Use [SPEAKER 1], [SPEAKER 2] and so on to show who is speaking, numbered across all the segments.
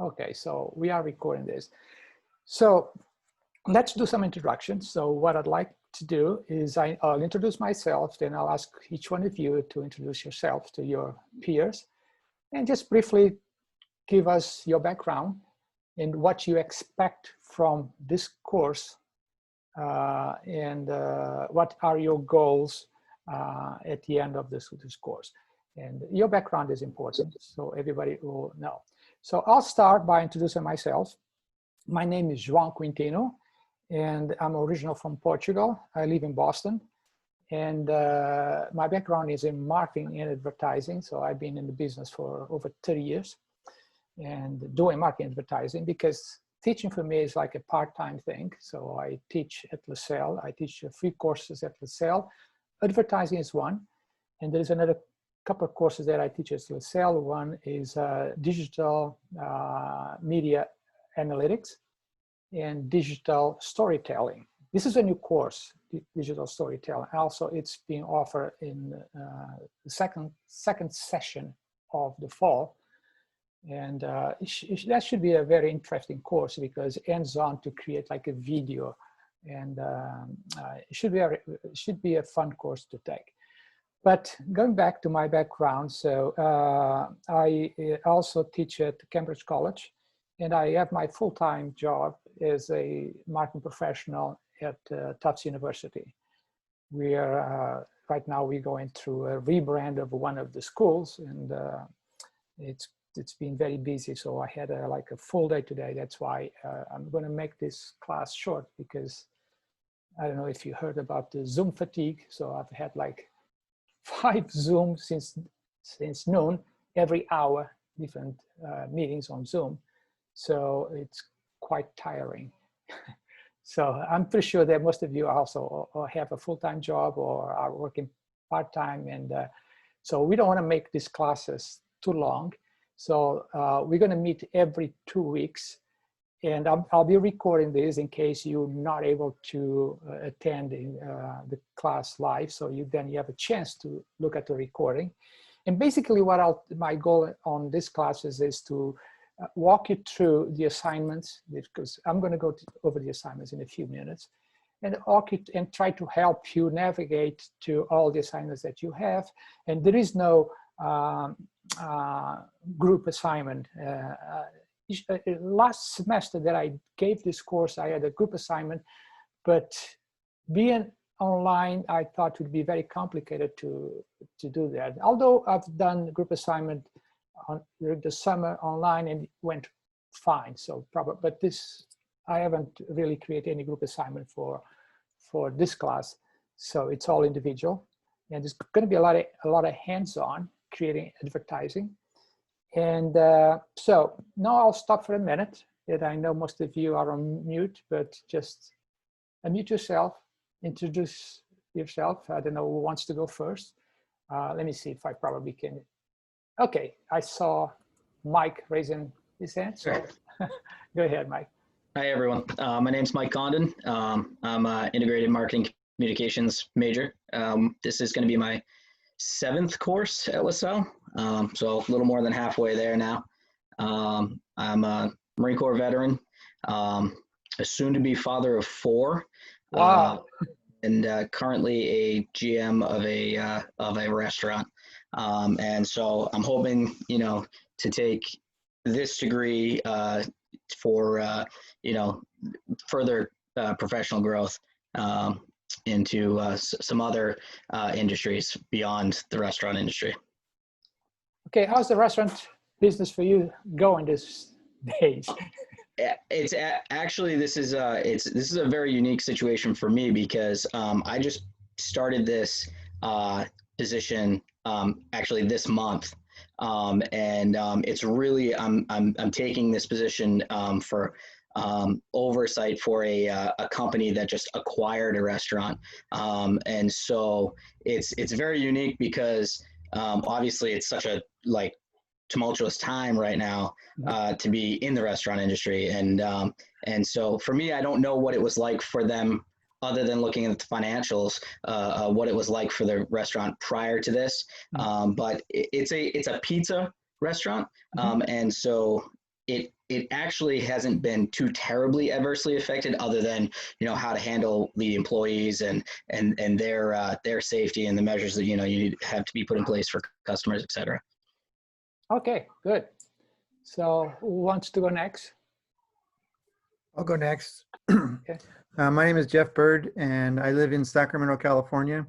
[SPEAKER 1] Okay, so we are recording this. So let's do some introductions. So what I'd like to do is I'll introduce myself, then I'll ask each one of you to introduce yourself to your peers and just briefly give us your background and what you expect from this course and what are your goals at the end of this course. And your background is important, so everybody will know. So I'll start by introducing myself. My name is João Quintino, and I'm original from Portugal. I live in Boston, and my background is in marketing and advertising. So I've been in the business for over 30 years and doing marketing and advertising because teaching for me is like a part-time thing. So I teach at LaSalle. I teach free courses at LaSalle. Advertising is one, and there's another couple of courses that I teach at LaSalle. One is digital media analytics and digital storytelling. This is a new course, digital storytelling. Also, it's being offered in the second session of the fall. And that should be a very interesting course because it ends on to create like a video, and it should be a fun course to take. But going back to my background, so I also teach at Cambridge College, and I have my full-time job as a marketing professional at Tufts University. Right now we're going through a rebrand of one of the schools, and it's been very busy. So I had like a full day today. That's why I'm going to make this class short because I don't know if you heard about the Zoom fatigue. So I've had like 5 Zooms since noon, every hour, different meetings on Zoom. So it's quite tiring. So I'm pretty sure that most of you also have a full-time job or are working part-time. And so we don't want to make these classes too long. So we're going to meet every 2 weeks. And I'll be recording this in case you're not able to attend the class live. So then you have a chance to look at the recording. And basically my goal on this class is to walk you through the assignments, because I'm going to go over the assignments in a few minutes, and walk you and try to help you navigate to all the assignments that you have. And there is no group assignment. Last semester that I gave this course, I had a group assignment, but being online, I thought it would be very complicated to do that. Although I've done group assignment during the summer online and it went fine. So but I haven't really created any group assignment for this class. So it's all individual, and there's going to be a lot of hands-on creating advertising. And so now I'll stop for a minute. And I know most of you are on mute, but just unmute yourself, introduce yourself. I don't know who wants to go first. Let me see if I probably can. Okay, I saw Mike raising his hand. So
[SPEAKER 2] Sure.
[SPEAKER 1] Go ahead, Mike.
[SPEAKER 2] Hi, everyone. My name's Mike Condon. I'm an integrated marketing communications major. This is going to be my 7th course at LaSalle, so a little more than halfway there now. I'm a Marine Corps veteran, a soon-to-be father of 4.
[SPEAKER 1] Wow.
[SPEAKER 2] And currently a GM of a restaurant. And so I'm hoping, to take this degree for, further professional growth into some other industries beyond the restaurant industry.
[SPEAKER 1] Okay, how's the restaurant business for you going these days?
[SPEAKER 2] It's actually, this is a very unique situation for me because I just started this position actually this month, and it's really I'm taking this position for oversight for a company that just acquired a restaurant, and so it's very unique because obviously it's such a tumultuous time right now to be in the restaurant industry, and so for me, I don't know what it was like for them other than looking at the financials, what it was like for the restaurant prior to this, but it's a pizza restaurant, and so it actually hasn't been too terribly adversely affected, other than how to handle the employees and their safety and the measures that you need have to be put in place for customers, et cetera.
[SPEAKER 1] Okay, good. So who wants to go next?
[SPEAKER 3] I'll go next.
[SPEAKER 1] Okay.
[SPEAKER 3] My name is Jeff Bird, and I live in Sacramento, California.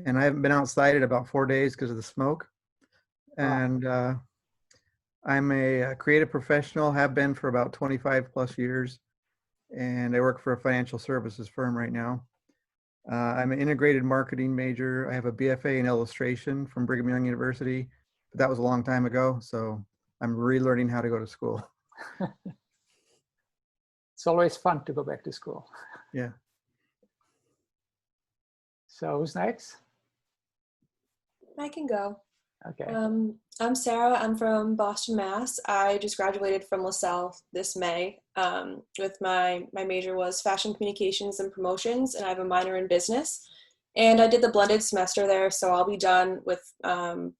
[SPEAKER 3] And I haven't been outside in about 4 days because of the smoke. And I'm a creative professional, have been for about 25 plus years. And I work for a financial services firm right now. I'm an integrated marketing major. I have a BFA in illustration from Brigham Young University, but that was a long time ago. So I'm relearning how to go to school.
[SPEAKER 1] It's always fun to go back to school.
[SPEAKER 3] Yeah.
[SPEAKER 1] So who's next?
[SPEAKER 4] I can go.
[SPEAKER 1] Okay.
[SPEAKER 4] I'm Sarah. I'm from Boston, Mass. I just graduated from LaSalle this May. With my major was fashion communications and promotions, and I have a minor in business. And I did the blended semester there, so I'll be done with my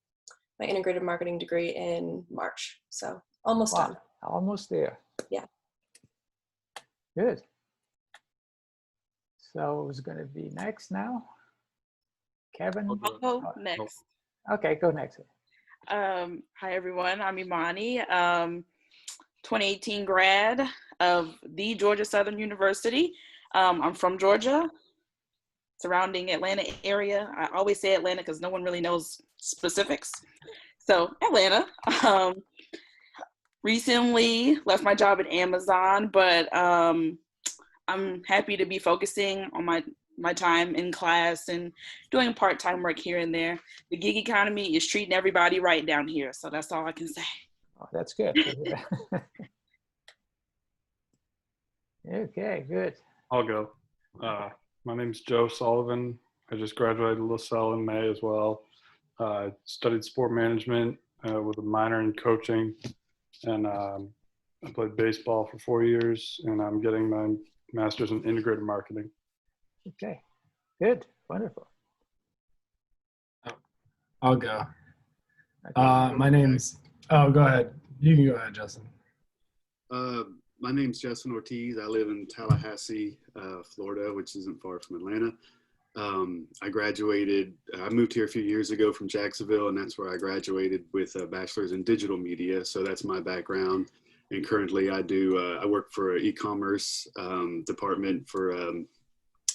[SPEAKER 4] integrated marketing degree in March. So almost done.
[SPEAKER 1] Almost there.
[SPEAKER 4] Yeah.
[SPEAKER 1] Good. So who's going to be next now? Kevin?
[SPEAKER 5] I'll go next.
[SPEAKER 1] Okay, go next.
[SPEAKER 5] Hi, everyone. I'm Imani, 2018 grad of the Georgia Southern University. I'm from Georgia, surrounding Atlanta area. I always say Atlanta because no one really knows specifics. So Atlanta. Recently left my job at Amazon, but I'm happy to be focusing on my time in class and doing part-time work here and there. The gig economy is treating everybody right down here, so that's all I can say.
[SPEAKER 1] Oh, that's good. Okay, good.
[SPEAKER 6] I'll go. My name's Joe Sullivan. I just graduated LaSalle in May as well. I studied sport management with a minor in coaching, and I played baseball for 4 years, and I'm getting my master's in integrated marketing.
[SPEAKER 1] Okay, good, wonderful.
[SPEAKER 7] I'll go.
[SPEAKER 1] Okay.
[SPEAKER 7] My name's, oh, go ahead. You can go ahead, Justin.
[SPEAKER 8] My name's Justin Ortiz. I live in Tallahassee, Florida, which isn't far from Atlanta. I moved here a few years ago from Jacksonville, and that's where I graduated with a bachelor's in digital media. So that's my background. And currently I work for an e-commerce department for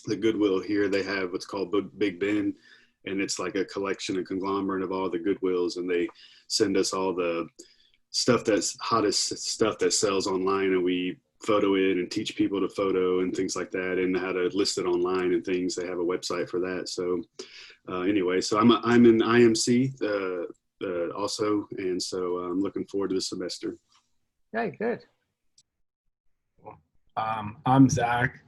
[SPEAKER 8] the Goodwill here. They have what's called Big Ben, and it's like a collection, a conglomerate of all the Goodwills, and they send us all the stuff that's hottest stuff that sells online, and we photo it and teach people to photo and things like that, and how to list it online and things. They have a website for that. So anyway, so I'm in IMC also, and so I'm looking forward to the semester.
[SPEAKER 1] Okay, good.
[SPEAKER 7] I'm Zach.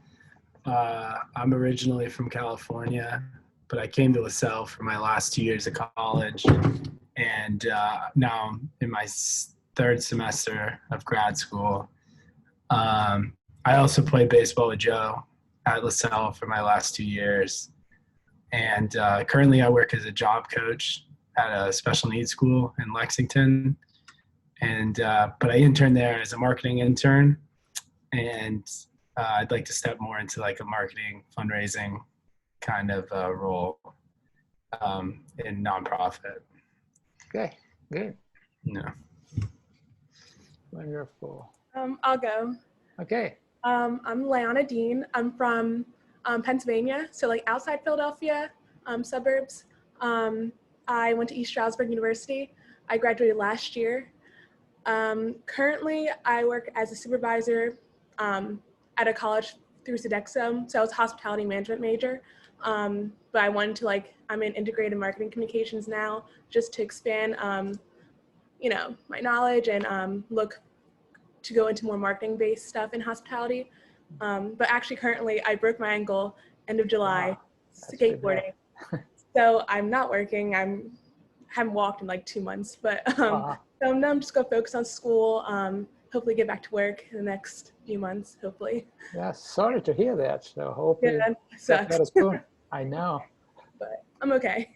[SPEAKER 7] I'm originally from California, but I came to LaSalle for my last 2 years of college. And now I'm in my third semester of grad school. I also played baseball with Joe at LaSalle for my last 2 years. And currently I work as a job coach at a special needs school in Lexington. And but I interned there as a marketing intern. And I'd like to step more into like a marketing fundraising kind of role in nonprofit.
[SPEAKER 1] Okay, good.
[SPEAKER 7] Yeah.
[SPEAKER 1] Wonderful.
[SPEAKER 9] I'll go.
[SPEAKER 1] Okay.
[SPEAKER 9] I'm Leona Dean. I'm from Pennsylvania, so like outside Philadelphia, suburbs. I went to East Stroudsburg University. I graduated last year. Currently, I work as a supervisor at a college through Sodexo, so I was a hospitality management major. But I wanted to I'm in integrated marketing communications now, just to expand, my knowledge and look to go into more marketing-based stuff in hospitality. But actually, currently, I broke my ankle end of July skateboarding. So I'm not working. Haven't walked in like 2 months, but so now I'm just gonna focus on school. Hopefully, get back to work in the next few months. Hopefully.
[SPEAKER 1] Yeah, sorry to hear that. So hope
[SPEAKER 9] Yeah,
[SPEAKER 1] you
[SPEAKER 9] sucks.
[SPEAKER 1] get soon. I know.
[SPEAKER 9] But I'm okay.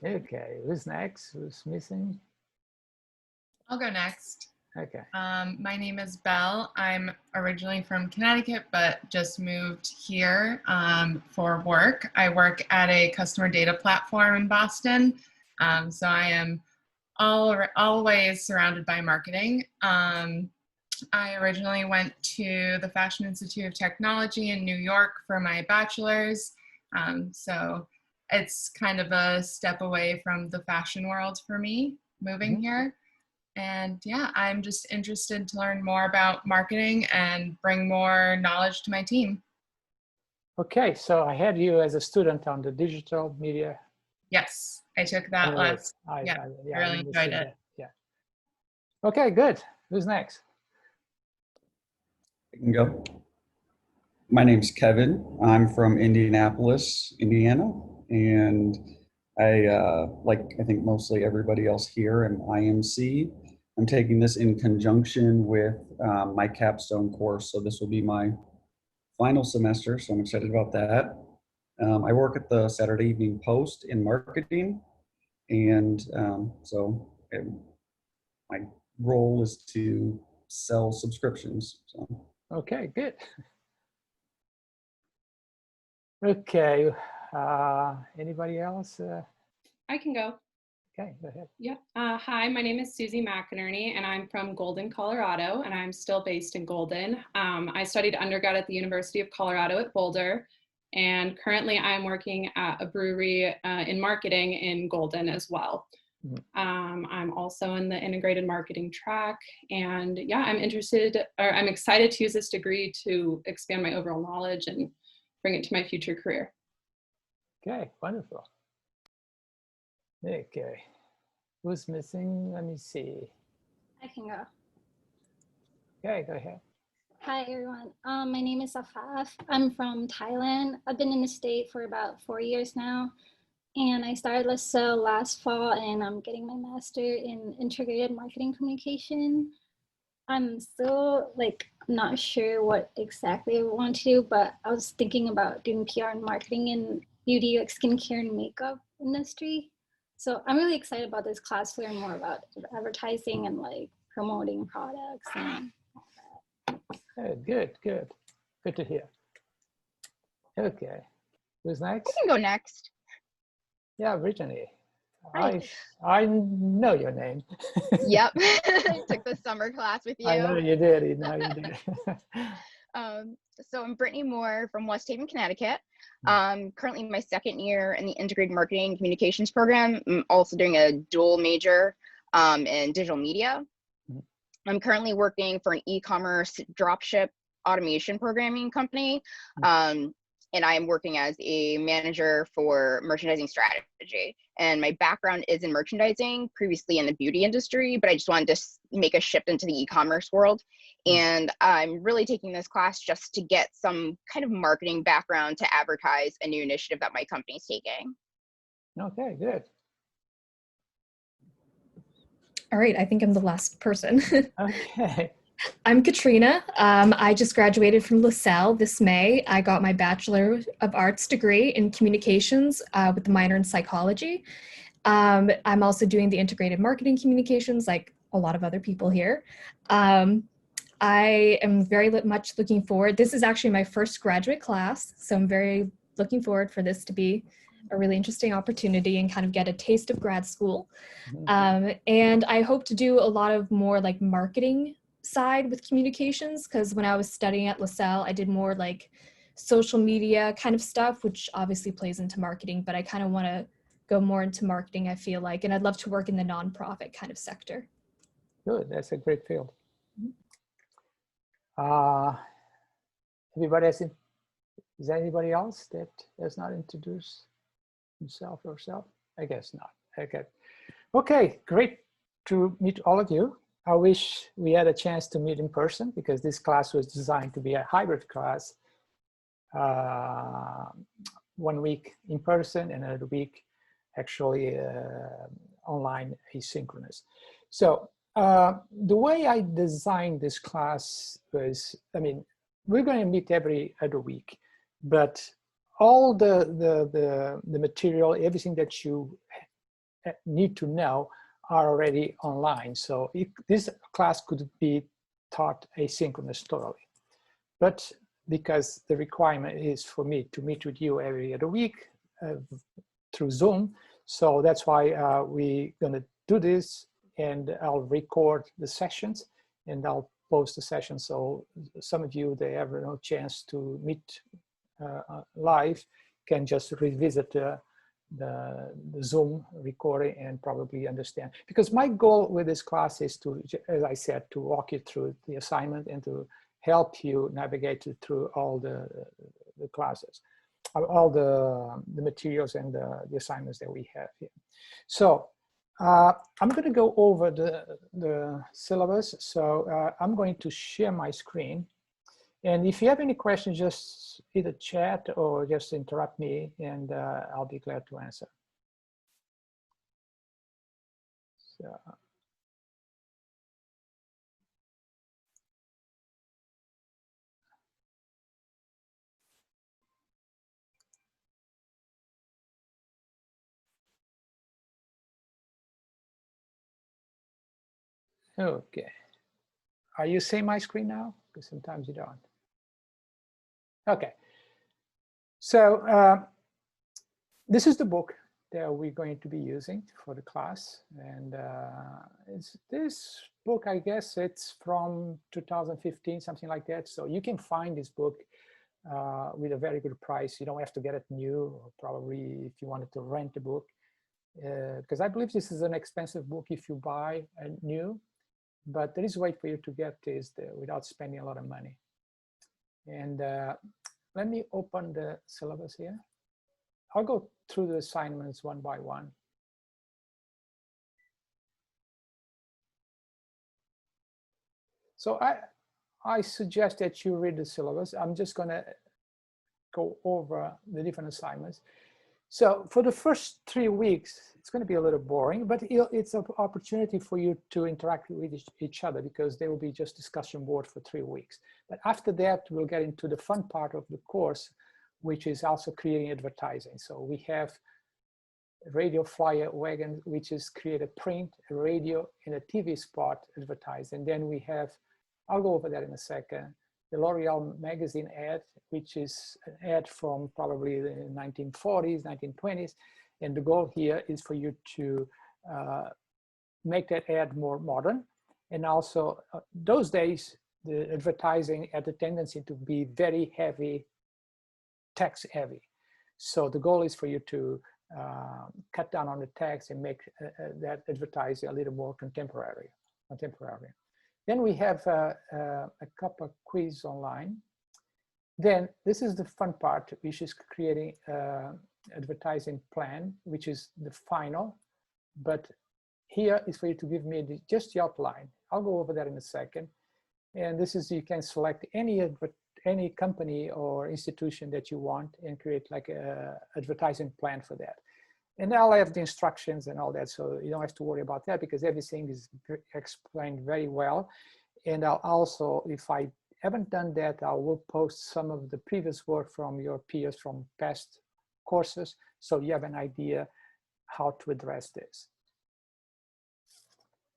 [SPEAKER 1] Okay, who's next? Who's missing?
[SPEAKER 10] I'll go next.
[SPEAKER 1] Okay.
[SPEAKER 10] My name is Belle. I'm originally from Connecticut, but just moved here for work. I work at a customer data platform in Boston. So I am always surrounded by marketing. I originally went to the Fashion Institute of Technology in New York for my bachelor's. So it's kind of a step away from the fashion world for me moving here. And yeah, I'm just interested to learn more about marketing and bring more knowledge to my team.
[SPEAKER 1] Okay, so I had you as a student on the digital media.
[SPEAKER 10] Yes, I took that last. I really enjoyed it.
[SPEAKER 1] That. Yeah. Okay, good. Who's next?
[SPEAKER 11] I can go. My name's Kevin. I'm from Indianapolis, Indiana, and I think mostly everybody else here, am IMC. I'm taking this in conjunction with my capstone course, so this will be my final semester, so I'm excited about that. I work at the Saturday Evening Post in marketing, and my role is to sell subscriptions. So.
[SPEAKER 1] Okay, good. Okay, anybody else?
[SPEAKER 12] I can go.
[SPEAKER 1] Okay, go ahead.
[SPEAKER 12] Yeah. Hi, my name is Susie McInerney, and I'm from Golden, Colorado, and I'm still based in Golden. I studied undergrad at the University of Colorado at Boulder, and currently I'm working at a brewery in marketing in Golden as well. I'm also in the integrated marketing track, and yeah, I'm excited to use this degree to expand my overall knowledge and bring it to my future career.
[SPEAKER 1] Okay, wonderful. Okay, who's missing? Let me see.
[SPEAKER 13] I can go.
[SPEAKER 1] Okay, go ahead.
[SPEAKER 13] Hi, everyone. My name is Afaf. I'm from Thailand. I've been in the state for about 4 years now. And I started LaSalle last fall, and I'm getting my master in integrated marketing communication. I'm still not sure what exactly I want to do, but I was thinking about doing PR and marketing in beauty, like skincare and makeup industry. So I'm really excited about this class to learn more about advertising and promoting products and all that.
[SPEAKER 1] Good to hear. Okay, who's next?
[SPEAKER 14] I can go next.
[SPEAKER 1] Yeah, Brittany.
[SPEAKER 14] Hi.
[SPEAKER 1] I know your name.
[SPEAKER 14] Yep, I took the summer class with you.
[SPEAKER 1] I know you did. You know you did.
[SPEAKER 14] So I'm Brittany Moore from West Haven, Connecticut. Currently in my second year in the integrated marketing and communications program. I'm also doing a dual major in digital media. I'm currently working for an e-commerce dropship automation programming company. And I'm working as a manager for merchandising strategy. And my background is in merchandising, previously in the beauty industry, but I just wanted to make a shift into the e-commerce world. And I'm really taking this class just to get some kind of marketing background to advertise a new initiative that my company's taking.
[SPEAKER 1] Okay, good.
[SPEAKER 15] All right, I think I'm the last person.
[SPEAKER 1] Okay.
[SPEAKER 15] I'm Katrina. I just graduated from LaSalle this May. I got my Bachelor of Arts degree in communications with a minor in psychology. I'm also doing the integrated marketing communications like a lot of other people here. I am very much looking forward. This is actually my first graduate class, so I'm very looking forward for this to be a really interesting opportunity and kind of get a taste of grad school. And I hope to do a lot of more marketing side with communications, because when I was studying at LaSalle, I did more social media kind of stuff, which obviously plays into marketing, but I kind of want to go more into marketing, I feel like, and I'd love to work in the nonprofit kind of sector.
[SPEAKER 1] Good, that's a great field. Everybody is there anybody else that has not introduced himself or herself? I guess not. Okay, great to meet all of you. I wish we had a chance to meet in person, because this class was designed to be a hybrid class. 1 week in person and another week actually online asynchronous. So the way I designed this class was, we're going to meet every other week, but all the material, everything that you need to know, are already online. So this class could be taught asynchronous totally. But because the requirement is for me to meet with you every other week through Zoom, so that's why we're gonna do this, and I'll record the sessions and I'll post the session. So some of you, they have no chance to meet live, can just revisit the Zoom recording and probably understand. Because my goal with this class is to, as I said, to walk you through the assignment and to help you navigate through all the classes, all the materials and the assignments that we have here. So I'm going to go over the syllabus. So I'm going to share my screen. And if you have any questions, just either chat or just interrupt me, and I'll be glad to answer. So. Okay. Are you seeing my screen now? Because sometimes you don't. Okay. So this is the book that we're going to be using for the class. And this book, I guess it's from 2015, something like that. So you can find this book with a very good price. You don't have to get it new, or probably if you wanted to rent a book. Because I believe this is an expensive book if you buy a new. But there is a way for you to get this without spending a lot of money. And let me open the syllabus here. I'll go through the assignments one by one. So I suggest that you read the syllabus. I'm just going to go over the different assignments. So for the first 3 weeks, it's going to be a little boring, but it's an opportunity for you to interact with each other, because there will be just discussion board for 3 weeks. But after that, we'll get into the fun part of the course, which is also creating advertising. So we have a radio flyer wagon, which is create a print, a radio, and a TV spot advertised. And then we have, I'll go over that in a second, the L'Oreal magazine ad, which is an ad from probably the 1940s, 1920s. And the goal here is for you to make that ad more modern. And also those days, the advertising had a tendency to be very heavy, text heavy. So the goal is for you to cut down on the text and make that advertising a little more contemporary. Then we have a couple of quiz online. Then this is the fun part, which is creating advertising plan, which is the final. But here is for you to give me just the outline. I'll go over that in a second. And this is, you can select any company or institution that you want and create like a advertising plan for that. And I'll have the instructions and all that, so you don't have to worry about that, because everything is explained very well. And I'll also, if I haven't done that, I will post some of the previous work from your peers from past courses, so you have an idea how to address this.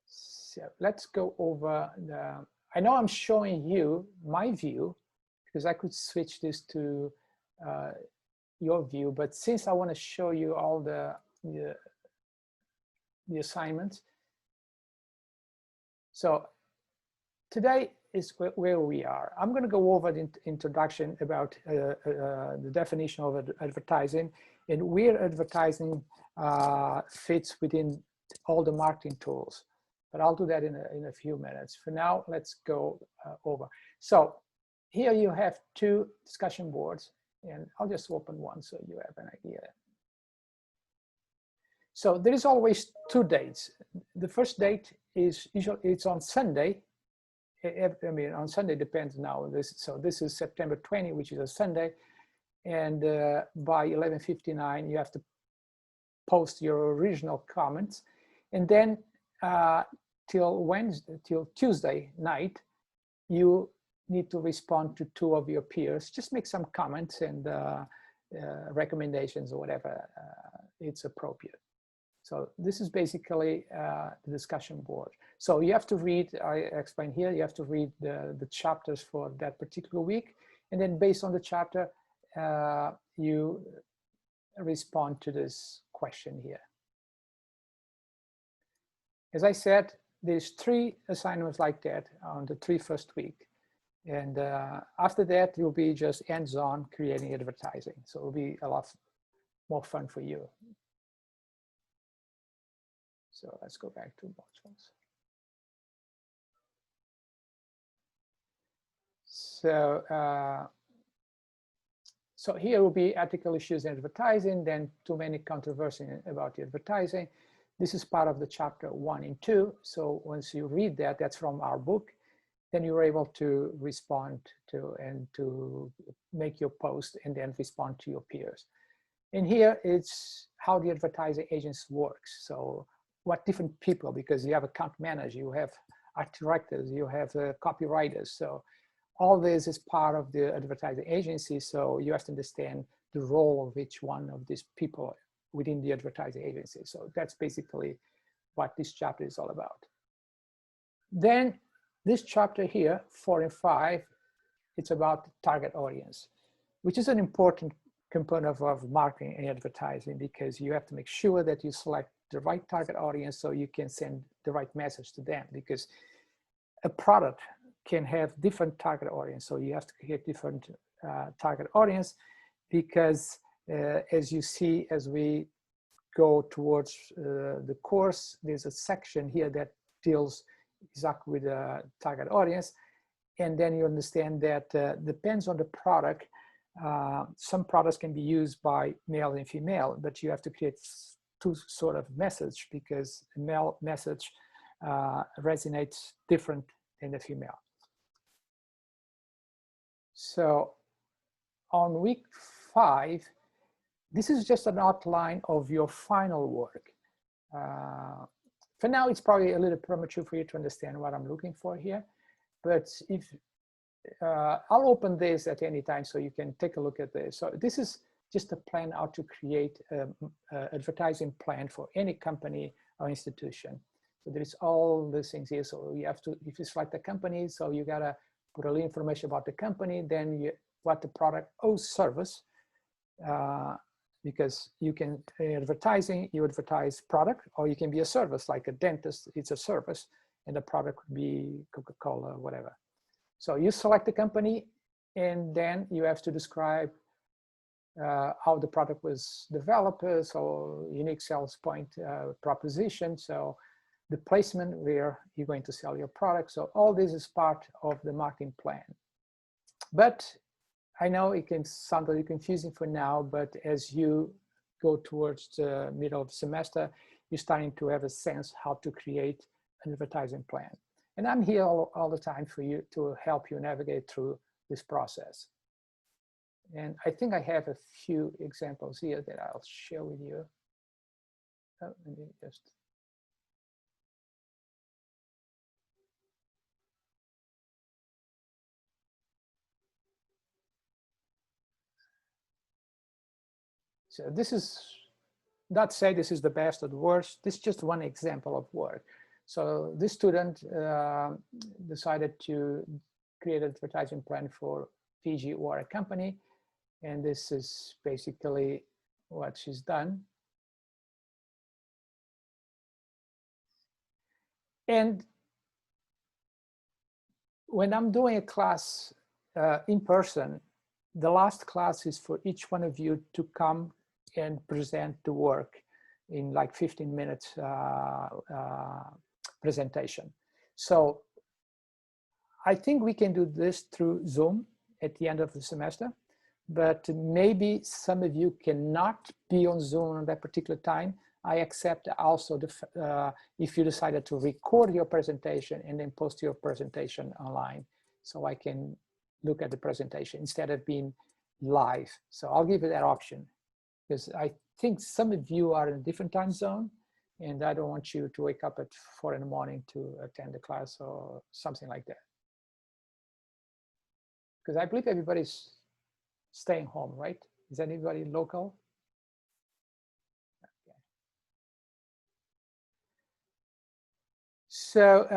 [SPEAKER 1] So let's go over the, I know I'm showing you my view, because I could switch this to your view, but since I want to show you all the assignments, so today is where we are. I'm going to go over the introduction about the definition of advertising and where advertising fits within all the marketing tools. But I'll do that in a few minutes. For now, let's go over. So here you have 2 discussion boards, and I'll just open one so you have an idea. So there is always 2 dates. The first date is usually, it's on Sunday. I mean, on Sunday depends now. So this is September 20, which is a Sunday. And by 11:59, you have to post your original comments. And then till Tuesday night, you need to respond to 2 of your peers. Just make some comments and recommendations or whatever it's appropriate. So this is basically the discussion board. So you have to read, I explain here, you have to read the chapters for that particular week. And then based on the chapter, you respond to this question here. As I said, there's 3 assignments like that on the 3 first week. And after that, you'll be just hands-on creating advertising. So it'll be a lot more fun for you. So let's go back to modules. So here will be ethical issues in advertising, then too many controversy about the advertising. This is part of the chapter 1 and 2. So once you read that, that's from our book, then you're able to respond to and to make your post and then respond to your peers. And here it's how the advertising agency works. So what different people, because you have account managers, you have art directors, you have copywriters. So all this is part of the advertising agency. So you have to understand the role of each one of these people within the advertising agency. So that's basically what this chapter is all about. Then this chapter here, 4 and 5, it's about target audience, which is an important component of marketing and advertising, because you have to make sure that you select the right target audience so you can send the right message to them, because a product can have different target audience. So you have to create different target audience, because as you see, as we go towards the course, there's a section here that deals exactly with the target audience. And then you understand that depends on the product. Some products can be used by male and female, but you have to create 2 sort of message, because the male message resonates different than the female. So on week 5, this is just an outline of your final work. For now, it's probably a little premature for you to understand what I'm looking for here, but if I'll open this at any time so you can take a look at this. So this is just a plan how to create an advertising plan for any company or institution. So there's all these things here. So you have to, if you select a company, so you gotta put a little information about the company, then what the product or service, because you can, in advertising, you advertise product, or you can be a service, like a dentist, it's a service, and the product could be Coca-Cola, whatever. So you select the company, and then you have to describe how the product was developed, so unique sales point proposition, so the placement where you're going to sell your product. So all this is part of the marketing plan. But I know it can sound a little confusing for now, but as you go towards the middle of the semester, you're starting to have a sense how to create an advertising plan. And I'm here all the time for you to help you navigate through this process. And I think I have a few examples here that I'll share with you. Oh, let me just. So this is, not say this is the best or the worst, this is just one example of work. So this student decided to create an advertising plan for Fiji Water Company. And this is basically what she's done. And when I'm doing a class in person, the last class is for each one of you to come and present the work in like 15 minutes presentation. So I think we can do this through Zoom at the end of the semester, but maybe some of you cannot be on Zoom at that particular time. I accept also if you decided to record your presentation and then post your presentation online, so I can look at the presentation instead of being live. So I'll give you that option, because I think some of you are in a different time zone, and I don't want you to wake up at 4 in the morning to attend the class or something like that. Because I believe everybody's staying home, right? Is anybody local? Okay. So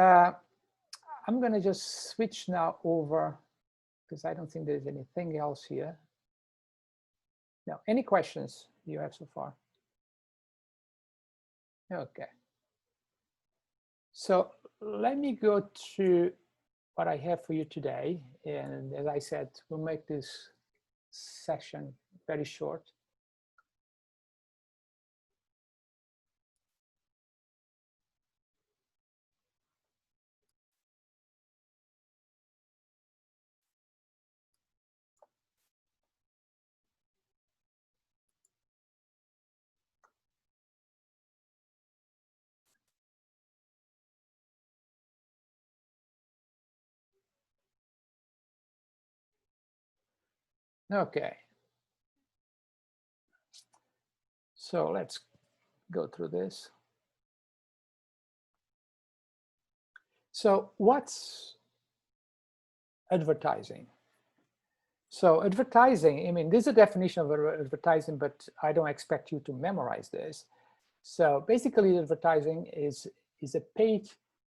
[SPEAKER 1] I'm going to just switch now over because I don't think there's anything else here. No, any questions you have so far? Okay. So let me go to what I have for you today. And as I said, we'll make this session very short. Okay. So let's go through this. So what's advertising? So advertising, I mean, this is a definition of advertising, but I don't expect you to memorize this. So basically advertising is a paid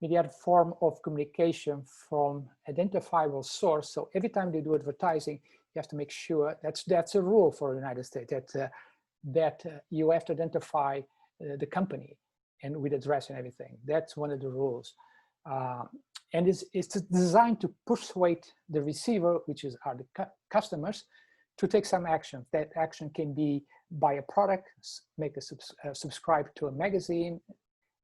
[SPEAKER 1] media form of communication from identifiable source. So every time they do advertising, you have to make sure that's a rule for the United States that you have to identify the company and with address and everything. That's one of the rules. And it's designed to persuade the receiver, which are the customers, to take some action. That action can be buy a product, make a subscribe to a magazine,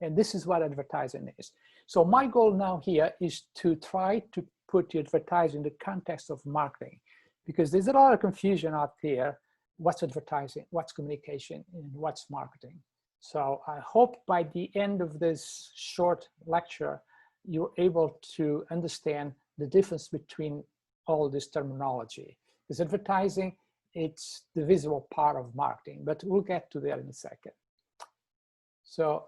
[SPEAKER 1] and this is what advertising is. So my goal now here is to try to put the advertising in the context of marketing, because there's a lot of confusion out there. What's advertising, what's communication, and what's marketing? So I hope by the end of this short lecture, you're able to understand the difference between all this terminology. Because advertising, it's the visible part of marketing, but we'll get to that in a second. So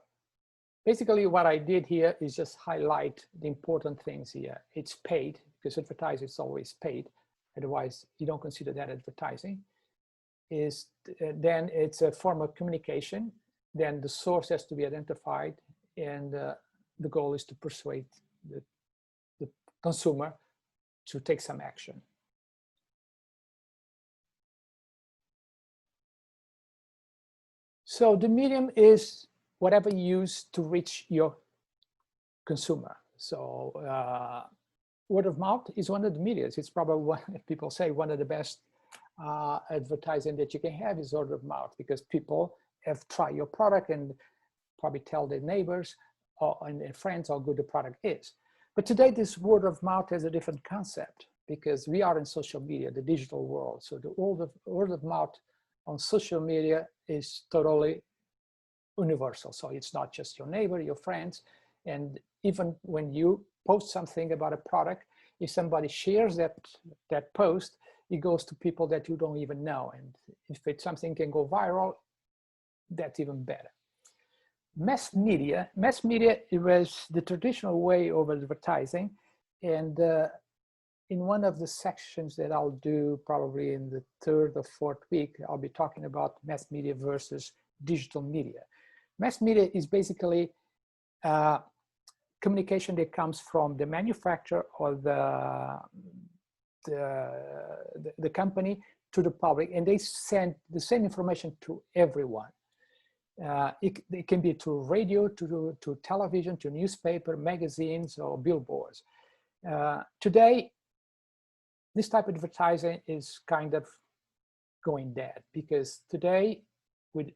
[SPEAKER 1] basically what I did here is just highlight the important things here. It's paid, because advertising is always paid. Otherwise, you don't consider that advertising. Then it's a form of communication. Then the source has to be identified, and the goal is to persuade the consumer to take some action. So the medium is whatever you use to reach your consumer. So word of mouth is one of the medias. It's probably one, people say, one of the best advertising that you can have is word of mouth, because people have tried your product and probably tell their neighbors and their friends how good the product is. But today this word of mouth has a different concept, because we are in social media, the digital world. So the word of mouth on social media is totally universal. So it's not just your neighbor, your friends. And even when you post something about a product, if somebody shares that post, it goes to people that you don't even know. And if it's something can go viral, that's even better. Mass media it was the traditional way of advertising. And in one of the sections that I'll do probably in the 3rd or 4th week, I'll be talking about mass media versus digital media. Mass media is basically communication that comes from the manufacturer or the company to the public, and they send the same information to everyone. It can be through radio, to television, to newspaper, magazines, or billboards. Today, this type of advertising is kind of going dead, because today, with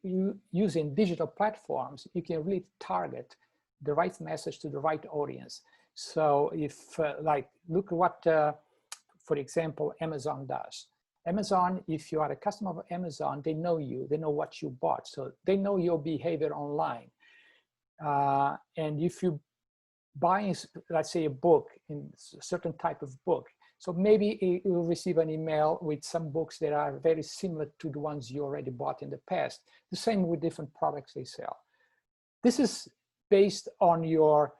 [SPEAKER 1] using digital platforms, you can really target the right message to the right audience. So if, like, look at what, for example, Amazon does. Amazon, if you are a customer of Amazon, they know you, they know what you bought. So they know your behavior online. And if you buy, let's say, a book, in a certain type of book, so maybe you'll receive an email with some books that are very similar to the ones you already bought in the past. The same with different products they sell. This is based on your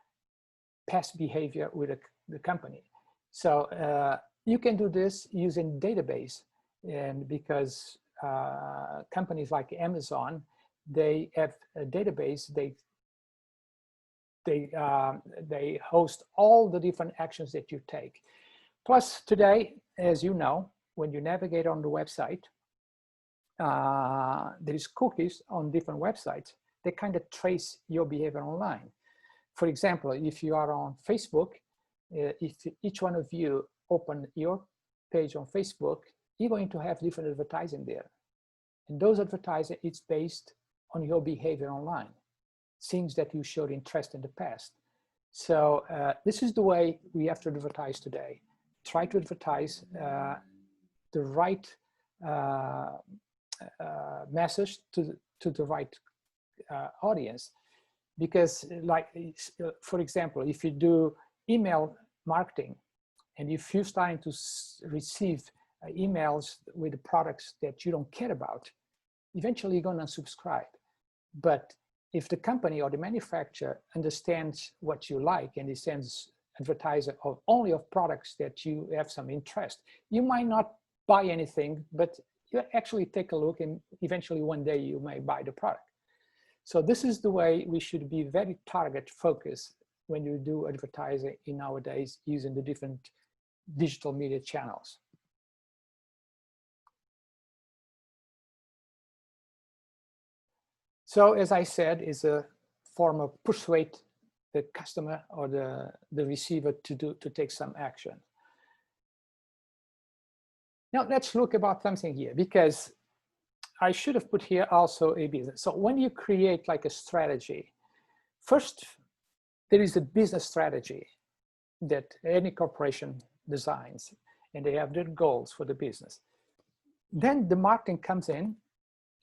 [SPEAKER 1] past behavior with the company. So you can do this using database. And because companies like Amazon, they have a database, they they host all the different actions that you take. Plus today, as you know, when you navigate on the website, there is cookies on different websites. They kind of trace your behavior online. For example, if you are on Facebook, if each one of you open your page on Facebook, you're going to have different advertising there. And those advertising, it's based on your behavior online, things that you showed interest in the past. So this is the way we have to advertise today. Try to advertise the right message to the right audience. Because like, for example, if you do email marketing and if you're starting to receive emails with the products that you don't care about, eventually you're going to unsubscribe. But if the company or the manufacturer understands what you like and it sends advertiser of only of products that you have some interest, you might not buy anything, but you actually take a look and eventually one day you may buy the product. So this is the way we should be very target focused when you do advertising in nowadays using the different digital media channels. So as I said, is a form of persuade the customer or the receiver to take some action. Now let's look about something here, because I should have put here also a business. So when you create like a strategy, first there is a business strategy that any corporation designs, and they have their goals for the business. Then the marketing comes in,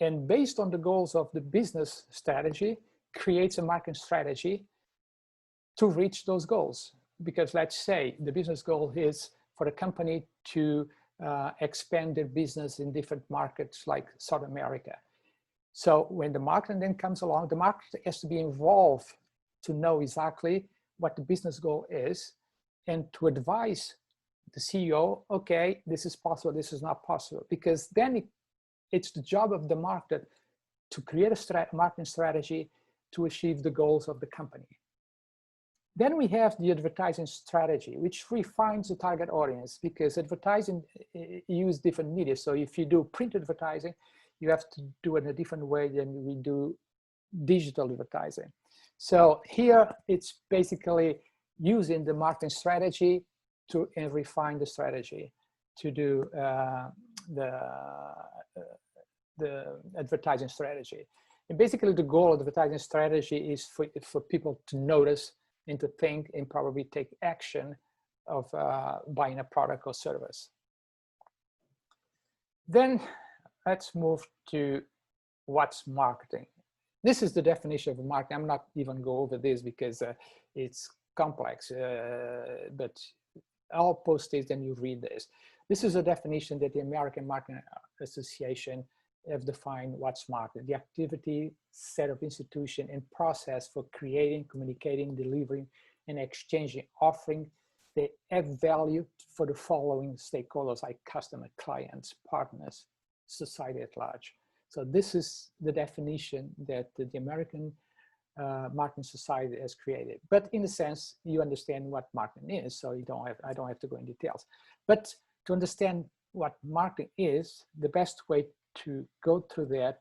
[SPEAKER 1] and based on the goals of the business strategy, creates a marketing strategy to reach those goals. Because let's say the business goal is for the company to expand their business in different markets like South America. So when the marketing then comes along, the marketer has to be involved to know exactly what the business goal is and to advise the CEO, okay, this is possible, this is not possible. Because then it's the job of the marketer to create a marketing strategy to achieve the goals of the company. Then we have the advertising strategy, which refines the target audience, because advertising use different media. So if you do print advertising, you have to do it in a different way than we do digital advertising. So here it's basically using the marketing strategy to refine the strategy to do the advertising strategy. And basically the goal of the advertising strategy is for people to notice and to think and probably take action of buying a product or service. Then let's move to what's marketing. This is the definition of marketing. I'm not even go over this because it's complex, but I'll post this and you read this. This is a definition that the American Marketing Association have defined what's marketing: the activity, set of institution and process for creating, communicating, delivering, and exchanging, offering that add value for the following stakeholders like customer, clients, partners, society at large. So this is the definition that the American Marketing Society has created. But in a sense, you understand what marketing is, so you don't have, I don't have to go in details. But to understand what marketing is, the best way to go through that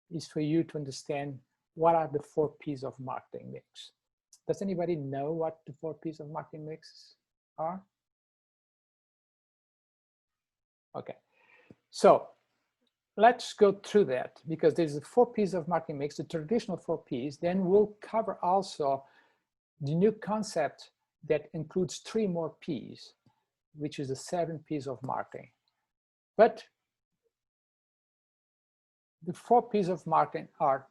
[SPEAKER 1] is for you to understand what are the 4 P's of marketing mix. Does anybody know what the 4 P's of marketing mix are? Okay, so let's go through that, because there's the 4 P's of marketing mix, the traditional 4 P's. Then we'll cover also the new concept that includes 3 more P's, which is the 7 P's of marketing. But the 4 P's of marketing are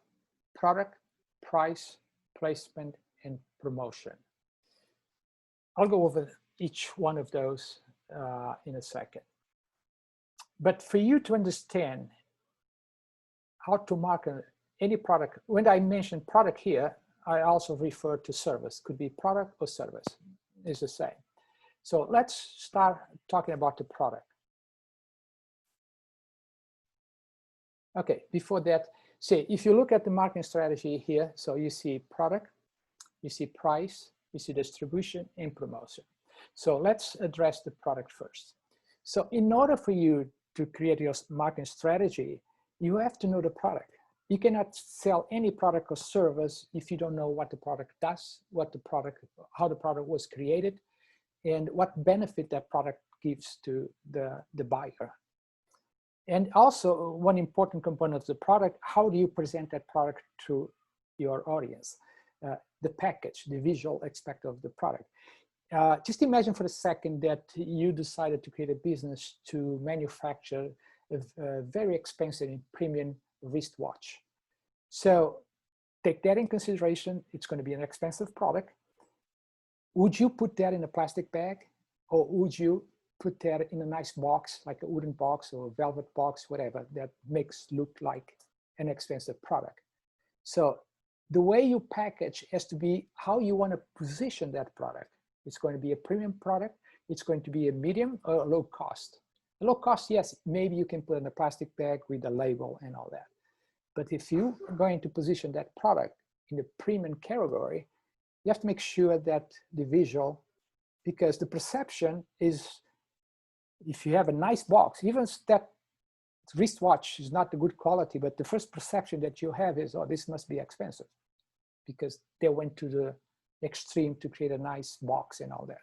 [SPEAKER 1] product, price, placement, and promotion. I'll go over each one of those in a second. But for you to understand how to market any product, when I mention product here, I also refer to service. Could be product or service, it's the same. So let's start talking about the product. Okay, before that, see, if you look at the marketing strategy here, so you see product, you see price, you see distribution and promotion. So let's address the product first. So in order for you to create your marketing strategy, you have to know the product. You cannot sell any product or service if you don't know what the product does, how the product was created, and what benefit that product gives to the buyer. And also, one important component of the product, how do you present that product to your audience? The package, the visual aspect of the product. Just imagine for a second that you decided to create a business to manufacture a very expensive and premium wristwatch. So take that in consideration. It's going to be an expensive product. Would you put that in a plastic bag, or would you put that in a nice box, like a wooden box or a velvet box, whatever, that makes look like an expensive product? So the way you package has to be how you want to position that product. It's going to be a premium product. It's going to be a medium or a low cost. A low cost, yes, maybe you can put in a plastic bag with a label and all that. But if you are going to position that product in the premium category, you have to make sure that the visual, because the perception is, if you have a nice box, even that wristwatch is not the good quality, but the first perception that you have is, oh, this must be expensive, because they went to the extreme to create a nice box and all that.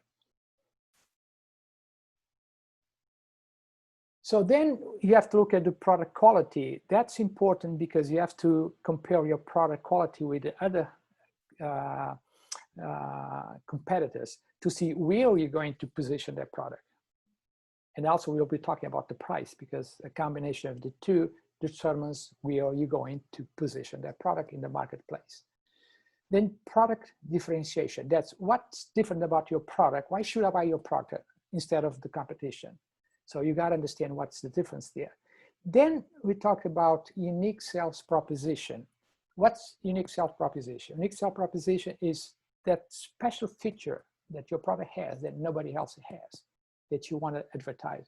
[SPEAKER 1] So then you have to look at the product quality. That's important because you have to compare your product quality with the other competitors to see where you're going to position that product. And also we'll be talking about the price, because a combination of the two determines where you're going to position that product in the marketplace. Then product differentiation. That's what's different about your product. Why should I buy your product instead of the competition? So you got to understand what's the difference there. Then we talk about unique sales proposition. What's unique sales proposition? Unique sales proposition is that special feature that your product has that nobody else has, that you want to advertise.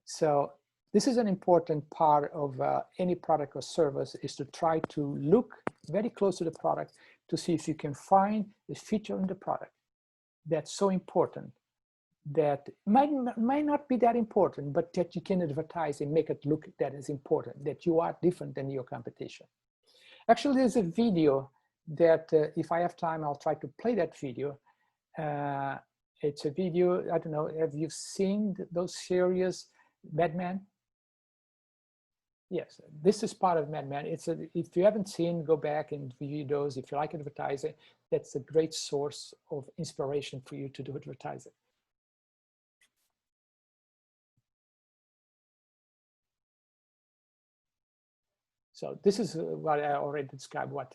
[SPEAKER 1] So this is an important part of any product or service, is to try to look very close to the product to see if you can find the feature in the product that's so important, that might not be that important, but that you can advertise and make it look that is important, that you are different than your competition. Actually, there's a video that if I have time, I'll try to play that video. It's a video, I don't know, have you seen those series, Mad Men? Yes, this is part of Mad Men. If you haven't seen, go back and view those. If you like advertising, that's a great source of inspiration for you to do advertising. So this is what I already described, what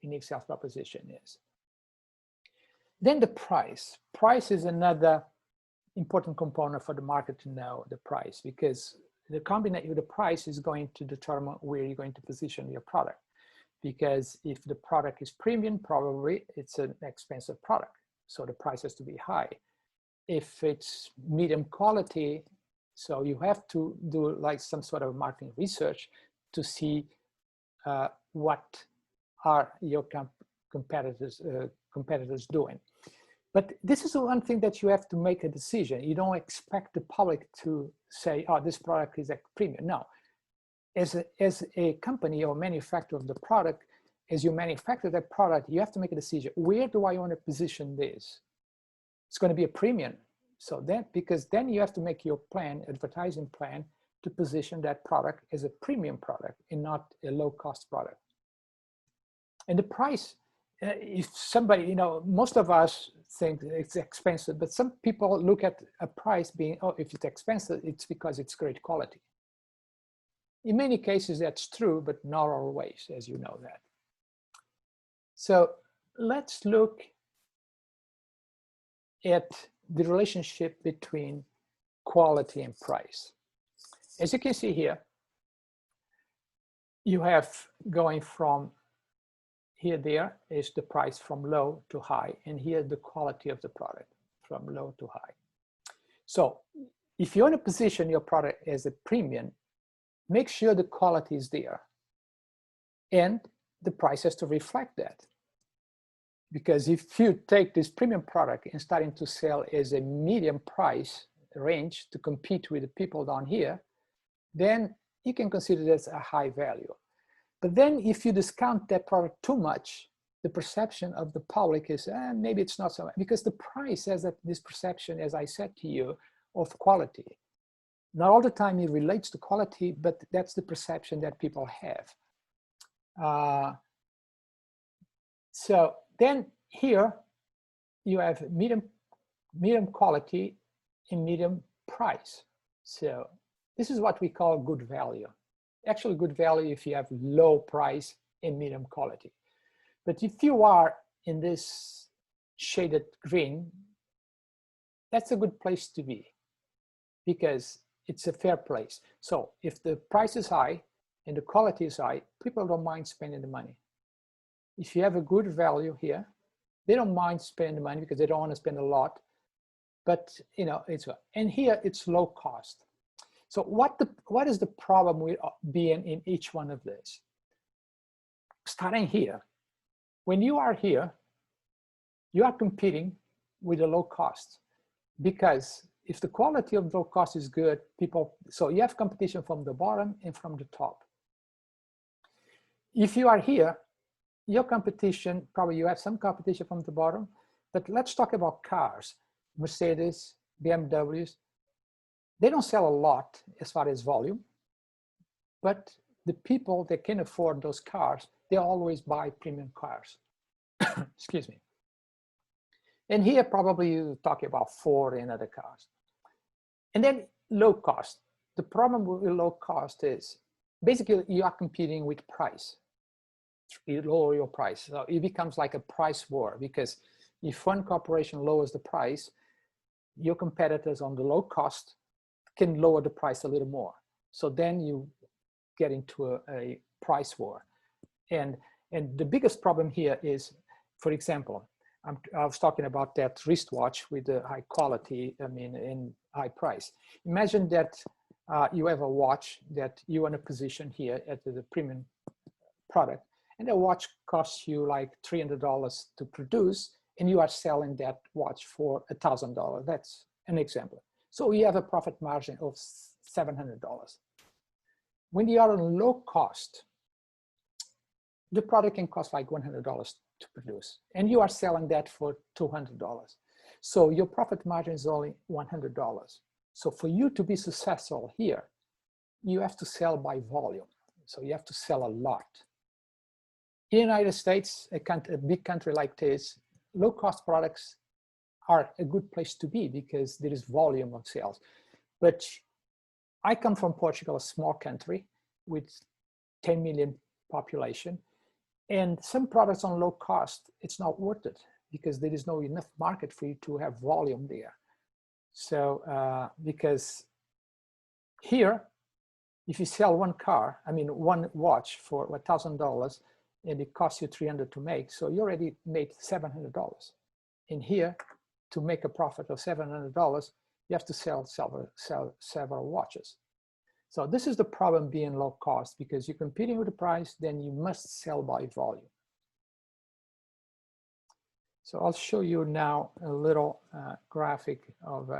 [SPEAKER 1] unique sales proposition is. Then the price. Price is another important component for the market to know the price, because the combination of the price is going to determine where you're going to position your product. Because if the product is premium, probably it's an expensive product, so the price has to be high. If it's medium quality, so you have to do like some sort of marketing research to see what are your competitors doing. But this is the one thing that you have to make a decision. You don't expect the public to say, oh, this product is a premium. No. As a company or manufacturer of the product, as you manufacture that product, you have to make a decision. Where do I want to position this? It's going to be a premium. So then, because then you have to make your plan, advertising plan, to position that product as a premium product and not a low-cost product. And the price, if somebody, most of us think it's expensive, but some people look at a price being, oh, if it's expensive, it's because it's great quality. In many cases, that's true, but not always, as you know that. So let's look at the relationship between quality and price. As you can see here, you have going from here, there is the price from low to high, and here the quality of the product from low to high. So if you want to position your product as a premium, make sure the quality is there, and the price has to reflect that. Because if you take this premium product and starting to sell as a medium price range to compete with the people down here, then you can consider this a high value. But then if you discount that product too much, the perception of the public is maybe it's not so, because the price has this perception, as I said to you, of quality. Not all the time it relates to quality, but that's the perception that people have. So then here you have medium quality and medium price. So this is what we call good value. Actually good value if you have low price and medium quality. But if you are in this shaded green, that's a good place to be because it's a fair place. So if the price is high and the quality is high, people don't mind spending the money. If you have a good value here, they don't mind spending the money because they don't want to spend a lot. But you know, and here it's low cost. So what is the problem with being in each one of these? Starting here, when you are here, you are competing with a low cost, because if the quality of low cost is good, so you have competition from the bottom and from the top. If you are here, your competition, probably you have some competition from the bottom, but let's talk about cars. Mercedes, BMWs, they don't sell a lot as far as volume, but the people that can afford those cars, they always buy premium cars. Excuse me. And here probably you talk about Ford and other cars. And then low cost. The problem with low cost is basically you are competing with price. You lower your price. So it becomes like a price war, because if one corporation lowers the price, your competitors on the low cost can lower the price a little more. So then you get into a price war. And the biggest problem here is, for example, I was talking about that wristwatch with the high quality, in high price. Imagine that you have a watch that you want to position here at the premium product, and the watch costs you like $300 to produce, and you are selling that watch for $1,000. That's an example. So you have a profit margin of $700. When you are on low cost, the product can cost like $100 to produce, and you are selling that for $200. So your profit margin is only $100. So for you to be successful here, you have to sell by volume. So you have to sell a lot. In the United States, a big country like this, low-cost products are a good place to be because there is volume of sales. But I come from Portugal, a small country with 10 million population, and some products on low cost, it's not worth it because there is no enough market for you to have volume there. So because here, if you sell one watch for $1,000 and it costs you $300 to make, so you already made $700. In here, to make a profit of $700, you have to sell several watches. So this is the problem being low cost, because you're competing with the price, then you must sell by volume. So I'll show you now a little graphic of,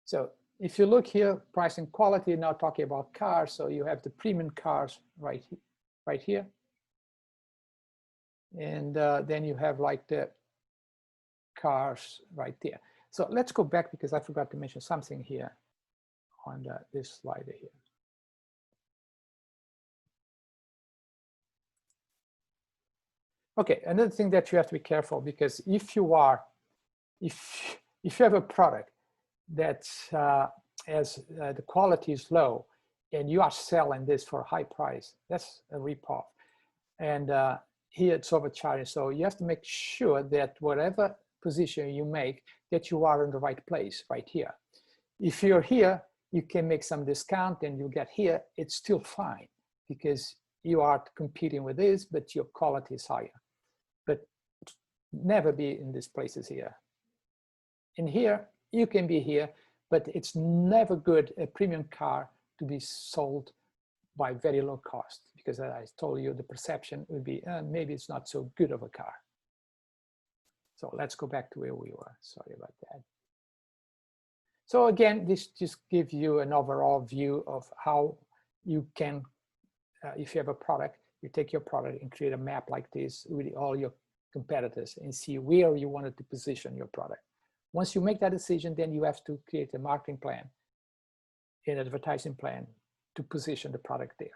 [SPEAKER 1] so if you look here, price and quality, now talking about cars, so you have the premium cars right here. And then you have like the cars right there. So let's go back because I forgot to mention something here on this slide here. Okay, another thing that you have to be careful, because if you have a product that the quality is low and you are selling this for a high price, that's a ripoff. And here it's overcharging. So you have to make sure that whatever position you make, that you are in the right place right here. If you're here, you can make some discount and you get here, it's still fine because you are competing with this, but your quality is higher. But never be in these places here. In here, you can be here, but it's never good, a premium car, to be sold by very low cost, because I told you the perception would be maybe it's not so good of a car. So let's go back to where we were. Sorry about that. So again, this just gives you an overall view of how you can, if you have a product, you take your product and create a map like this with all your competitors and see where you wanted to position your product. Once you make that decision, then you have to create a marketing plan, an advertising plan to position the product there.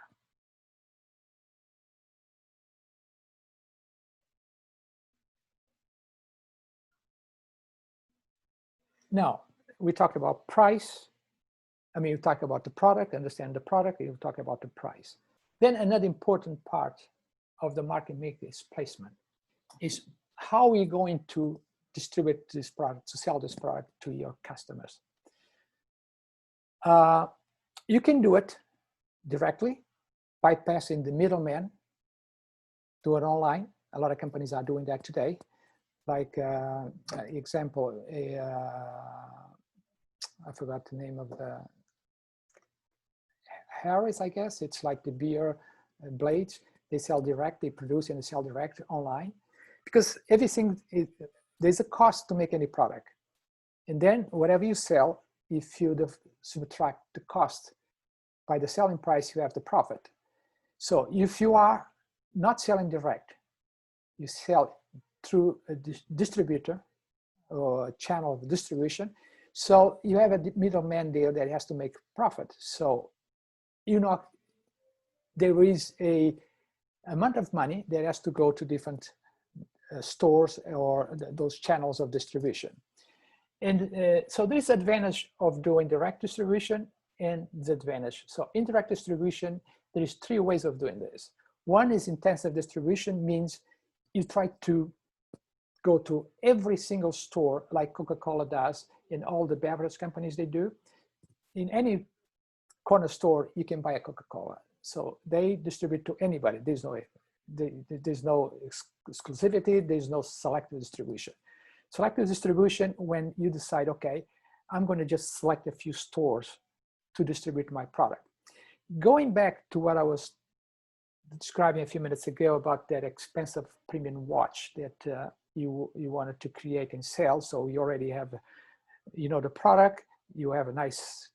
[SPEAKER 1] Now, we talked about price. I mean, you talk about the product, understand the product, you talk about the price. Then another important part of the market mix is placement. Is how we're going to distribute this product, to sell this product to your customers. You can do it directly, bypassing the middleman, do it online. A lot of companies are doing that today. Like example, I forgot the name of the Harris, I guess. It's like the beer blades. They sell direct, they produce and sell direct online. Because everything, there's a cost to make any product. And then whatever you sell, if you subtract the cost by the selling price, you have the profit. So if you are not selling direct, you sell through a distributor or a channel of distribution. So you have a middleman there that has to make profit. So, you know, there is a amount of money that has to go to different stores or those channels of distribution. And so there's advantage of doing direct distribution and disadvantage. So indirect distribution, there is 3 ways of doing this. One is intensive distribution, means you try to go to every single store like Coca-Cola does, in all the beverage companies they do. In any corner store, you can buy a Coca-Cola. So they distribute to anybody. There's no exclusivity, there's no selective distribution. Selective distribution, when you decide, okay, I'm going to just select a few stores to distribute my product. Going back to what I was describing a few minutes ago about that expensive premium watch that you wanted to create and sell. So you already have, you know, the product, you have a nice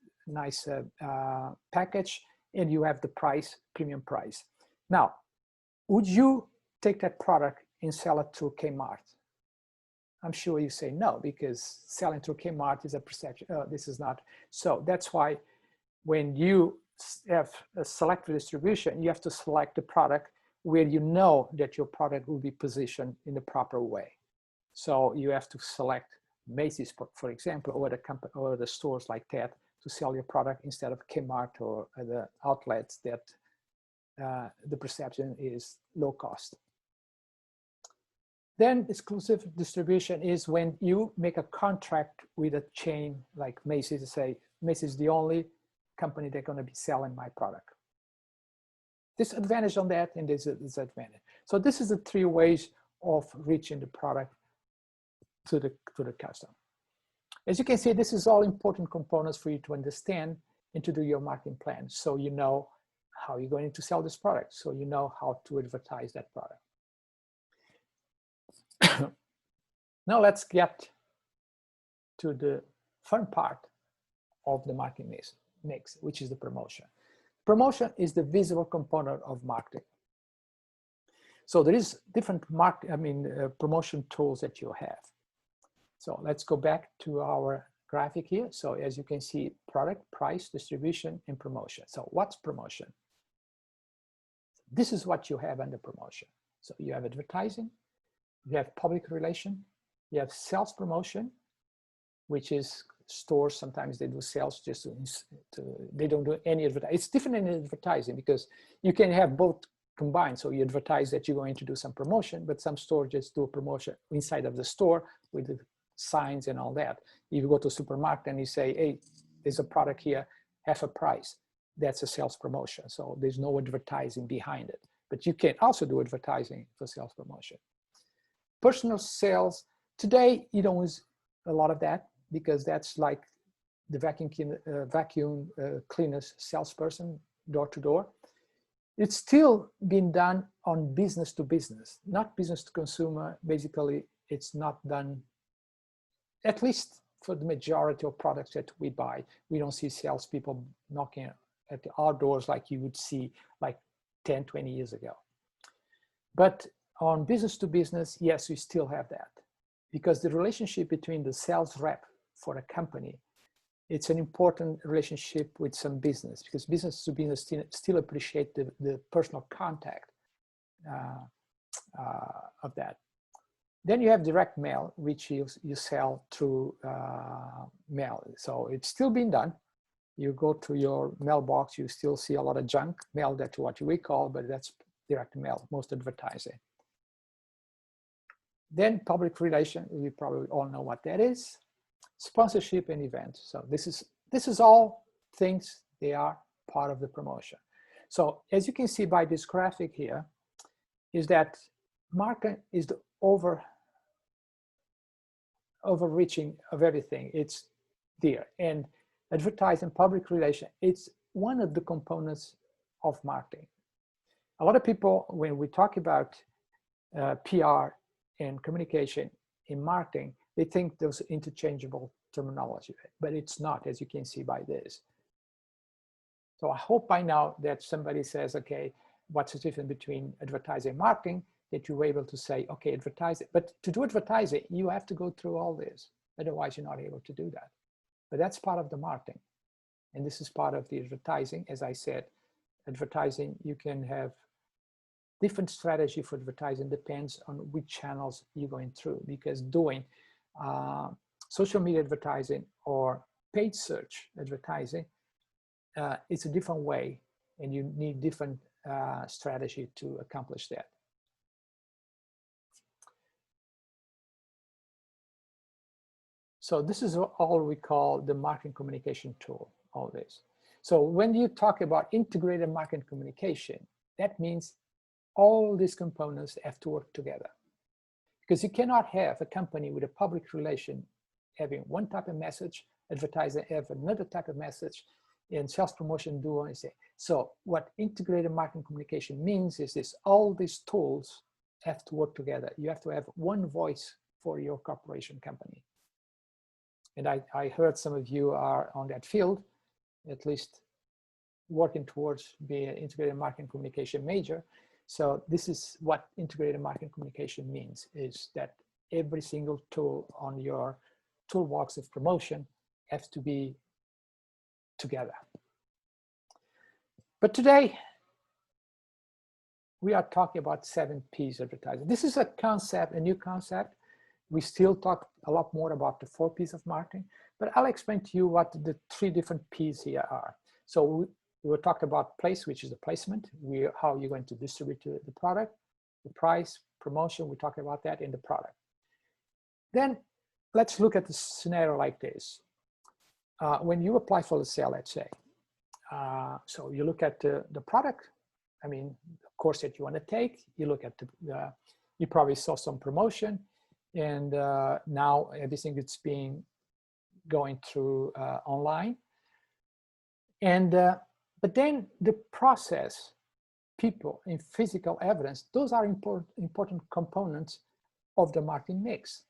[SPEAKER 1] package, and you have the price, premium price. Now, would you take that product and sell it to Kmart? I'm sure you say no, because selling through Kmart is a perception. This is not. So that's why when you have a selective distribution, you have to select the product where you know that your product will be positioned in the proper way. So you have to select Macy's, for example, or the company or the stores like that to sell your product instead of Kmart or the outlets that the perception is low cost. Then exclusive distribution is when you make a contract with a chain like Macy's to say, Macy's is the only company that's going to be selling my product. There's advantage on that and there's a disadvantage. So this is the 3 ways of reaching the product to the customer. As you can see, this is all important components for you to understand and to do your marketing plan. So you know how you're going to sell this product. So you know how to advertise that product. Now let's get to the fun part of the marketing mix, which is the promotion. Promotion is the visible component of marketing. So there is different promotion tools that you have. So let's go back to our graphic here. So as you can see, product, price, distribution, and promotion. So what's promotion? This is what you have under promotion. So you have advertising, you have public relation, you have sales promotion, which is stores, sometimes they do sales just they don't do any advertising. It's different in advertising because you can have both combined. So you advertise that you're going to do some promotion, but some stores just do a promotion inside of the store with the signs and all that. If you go to a supermarket and you say, hey, there's a product here, half a price, that's a sales promotion. So there's no advertising behind it, but you can also do advertising for sales promotion. Personal sales, today you don't use a lot of that because that's like the vacuum cleaners salesperson door to door. It's still being done on business to business, not business to consumer. Basically, it's not done, at least for the majority of products that we buy. We don't see salespeople knocking at our doors like you would see like 10, 20 years ago. But on business to business, yes, we still have that, because the relationship between the sales rep for a company, it's an important relationship with some business, because business to business still appreciate the personal contact of that. Then you have direct mail, which you sell through mail. So it's still being done. You go to your mailbox, you still see a lot of junk mail. That's what we call, but that's direct mail, most advertising. Then public relation, you probably all know what that is. Sponsorship and events. So this is all things, they are part of the promotion. So as you can see by this graphic here, is that marketing is the overreaching of everything. It's there. And advertising, public relation, it's one of the components of marketing. A lot of people, when we talk about PR and communication in marketing, they think those interchangeable terminology, but it's not, as you can see by this. So I hope by now that somebody says, okay, what's the difference between advertising and marketing, that you're able to say, okay, advertising. But to do advertising, you have to go through all this. Otherwise, you're not able to do that. But that's part of the marketing. And this is part of the advertising. As I said, advertising, you can have different strategy for advertising, depends on which channels you're going through, because doing social media advertising or paid search advertising, it's a different way, and you need different strategy to accomplish that. So this is all we call the marketing communication tool, all this. So when you talk about integrated marketing communication, that means all these components have to work together. Because you cannot have a company with a public relation having one type of message, advertising have another type of message, and sales promotion do and say. So what integrated marketing communication means is this: all these tools have to work together. You have to have one voice for your corporation company. And I heard some of you are on that field, at least working towards being an integrated marketing communication major. So this is what integrated marketing communication means, is that every single tool on your toolbox of promotion has to be together. But today, we are talking about 7 P's advertising. This is a concept, a new concept. We still talk a lot more about the 4 P's of marketing, but I'll explain to you what the 3 different P's here are. So we will talk about place, which is the placement, how you're going to distribute the product, the price, promotion, we talk about that in the product. Then let's look at the scenario like this. When you apply for the sale, let's say, so you look at the product, I mean, the course that you want to take, you look at you probably saw some promotion, and now everything is going through online. And but then the process, people, and physical evidence, those are important components of the marketing mix.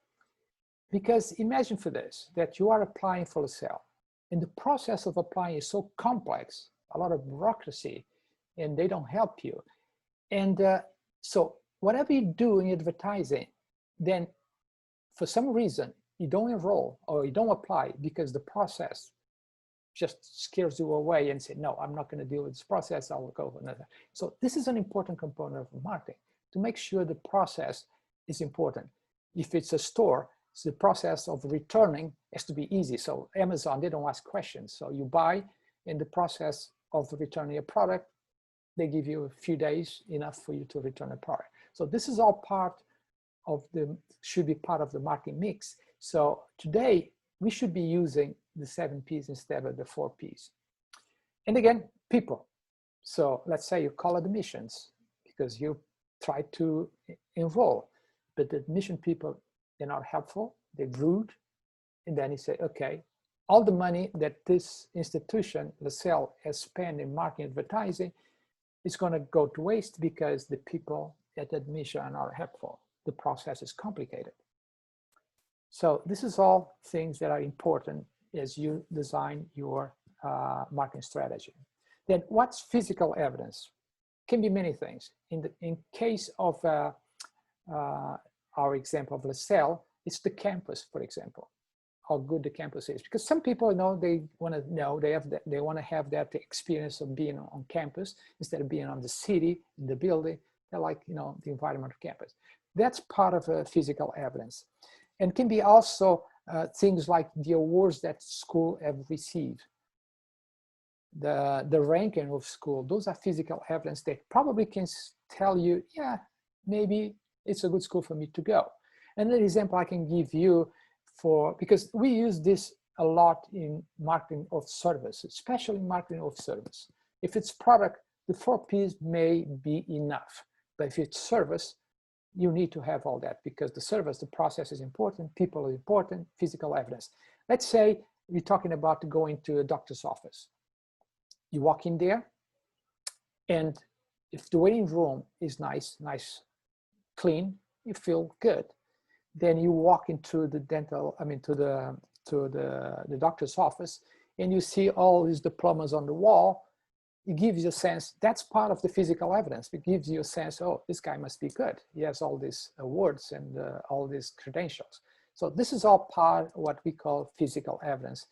[SPEAKER 1] Because imagine for this, that you are applying for a sale, and the process of applying is so complex, a lot of bureaucracy, and they don't help you. And so whatever you do in advertising, then for some reason, you don't enroll or you don't apply because the process just scares you away and say, no, I'm not going to deal with this process, I'll go with another. So this is an important component of marketing, to make sure the process is important. If it's a store, so the process of returning has to be easy. So Amazon, they don't ask questions. So you buy, in the process of returning a product, they give you a few days, enough for you to return a product. So this is all part of should be part of the marketing mix. So today, we should be using the 7 P's instead of the 4 P's. And again, people. So let's say you call admissions because you try to enroll, but the admission people, they're not helpful, they're rude. And then you say, okay, all the money that this institution, LaSalle, has spent in marketing advertising, it's going to go to waste because the people at admission are not helpful. The process is complicated. So this is all things that are important as you design your marketing strategy. Then what's physical evidence? Can be many things. In case of our example of LaSalle, it's the campus, for example, how good the campus is. Because some people they want to have that experience of being on campus instead of being on the city, in the building. They like the environment of campus. That's part of physical evidence, and can be also things like the awards that school have received, the ranking of school. Those are physical evidence that probably can tell you, yeah, maybe it's a good school for me to go. Another example I can give you because we use this a lot in marketing of service, especially marketing of service. If it's product, the 4 Ps may be enough, but if it's service, you need to have all that because the service, the process is important, people are important, physical evidence. Let's say we're talking about going to a doctor's office. You walk in there, and if the waiting room is nice, clean, you feel good. Then you walk into the to the doctor's office, and you see all these diplomas on the wall. It gives you a sense, that's part of the physical evidence. It gives you a sense, oh, this guy must be good. He has all these awards and all these credentials. So this is all part of what we call physical evidence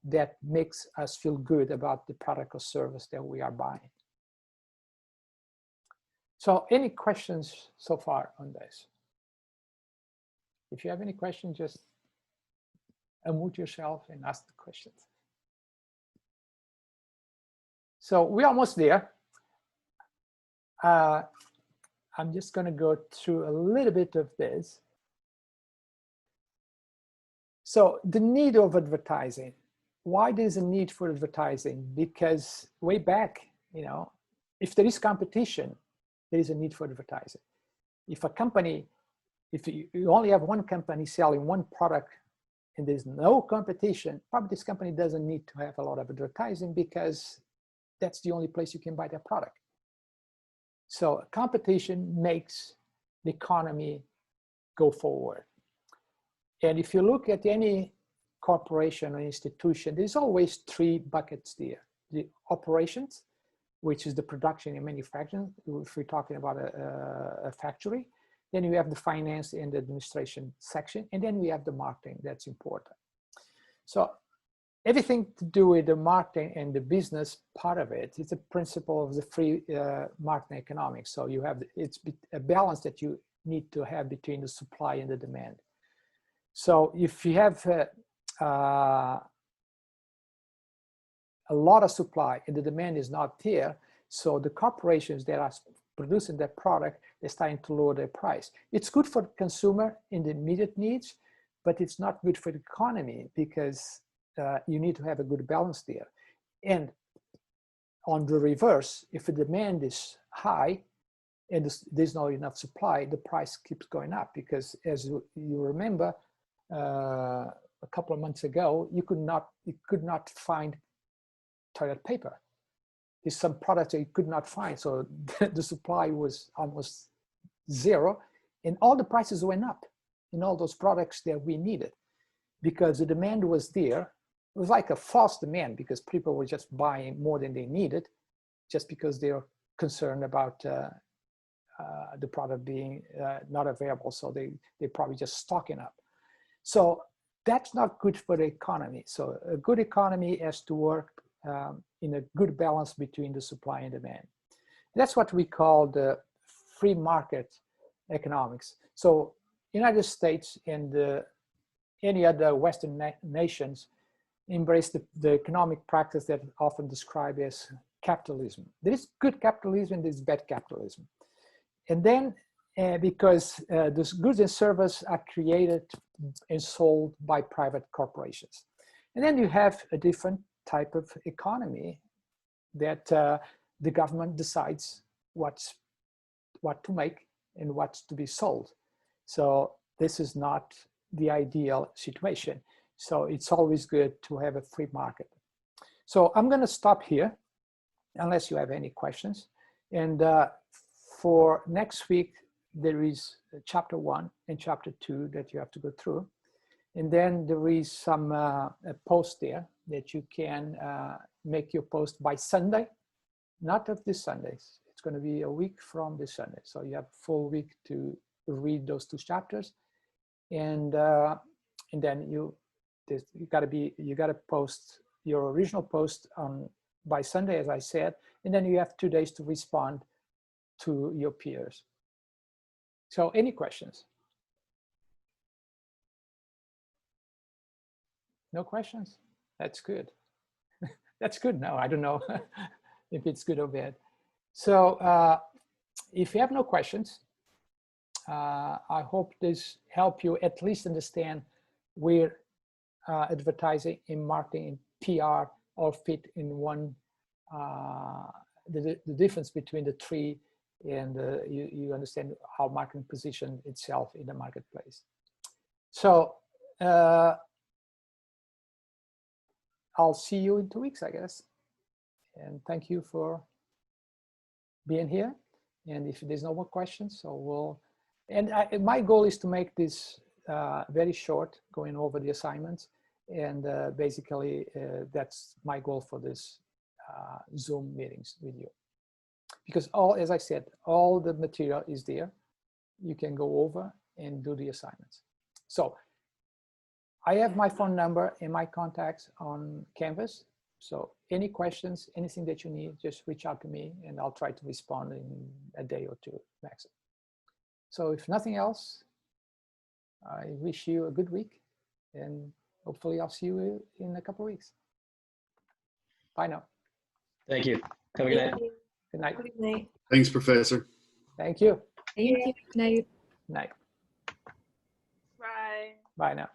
[SPEAKER 1] that makes us feel good about the product or service that we are buying. So any questions so far on this? If you have any questions, just unmute yourself and ask the questions. So we're almost there. I'm just going to go through a little bit of this. So the need of advertising. Why there's a need for advertising? Because way back, if there is competition, there is a need for advertising. If a company, if you only have one company selling one product and there's no competition, probably this company doesn't need to have a lot of advertising because that's the only place you can buy that product. So competition makes the economy go forward. And if you look at any corporation or institution, there's always 3 buckets there. The operations, which is the production and manufacturing, if we're talking about a factory. Then you have the finance and the administration section. And then we have the marketing, that's important. So everything to do with the marketing and the business part of it, it's a principle of the free marketing economics. So you have, it's a balance that you need to have between the supply and the demand. So if you have a lot of supply and the demand is not there, so the corporations that are producing that product, they're starting to lower their price. It's good for the consumer in the immediate needs, but it's not good for the economy because you need to have a good balance there. And on the reverse, if the demand is high and there's not enough supply, the price keeps going up because as you remember, a couple of months ago, you could not find toilet paper. There's some products that you could not find, so the supply was almost zero, and all the prices went up in all those products that we needed because the demand was there. It was like a false demand because people were just buying more than they needed just because they were concerned about the product being not available, so they're probably just stocking up. So that's not good for the economy. So a good economy has to work in a good balance between the supply and demand. That's what we call the free market economics. So United States and any other Western nations embrace the economic practice that often described as capitalism. There is good capitalism and there is bad capitalism. And then because those goods and services are created and sold by private corporations. And then you have a different type of economy that the government decides what to make and what's to be sold. So this is not the ideal situation. So it's always good to have a free market. So I'm going to stop here unless you have any questions. And for next week, there is chapter 1 and chapter 2 that you have to go through. And then there is some a post there that you can make your post by Sunday, not of this Sunday. It's going to be a week from this Sunday. So you have a full week to read those 2 chapters. And then you gotta post your original post by Sunday, as I said, and then you have 2 days to respond to your peers. So any questions? No questions? That's good. That's good. No, I don't know if it's good or bad. So if you have no questions, I hope this helped you at least understand where advertising and marketing and PR all fit in one, the difference between the 3, and you understand how marketing positions itself in the marketplace. So I'll see you in 2 weeks, I guess. And thank you for being here. And if there's no more questions, so we'll, and my goal is to make this very short, going over the assignments. And basically, that's my goal for this Zoom meetings with you. Because as I said, all the material is there. You can go over and do the assignments. So I have my phone number and my contacts on Canvas. So any questions, anything that you need, just reach out to me and I'll try to respond in a day or 2 maximum. So if nothing else, I wish you a good week and hopefully I'll see you in a couple of weeks. Bye now.
[SPEAKER 2] Thank you. Have a good night.
[SPEAKER 1] Good night.
[SPEAKER 4] Good night.
[SPEAKER 8] Thanks, Professor.
[SPEAKER 1] Thank you.
[SPEAKER 15] Thank you. Night.
[SPEAKER 1] Night.
[SPEAKER 5] Bye.
[SPEAKER 1] Bye now.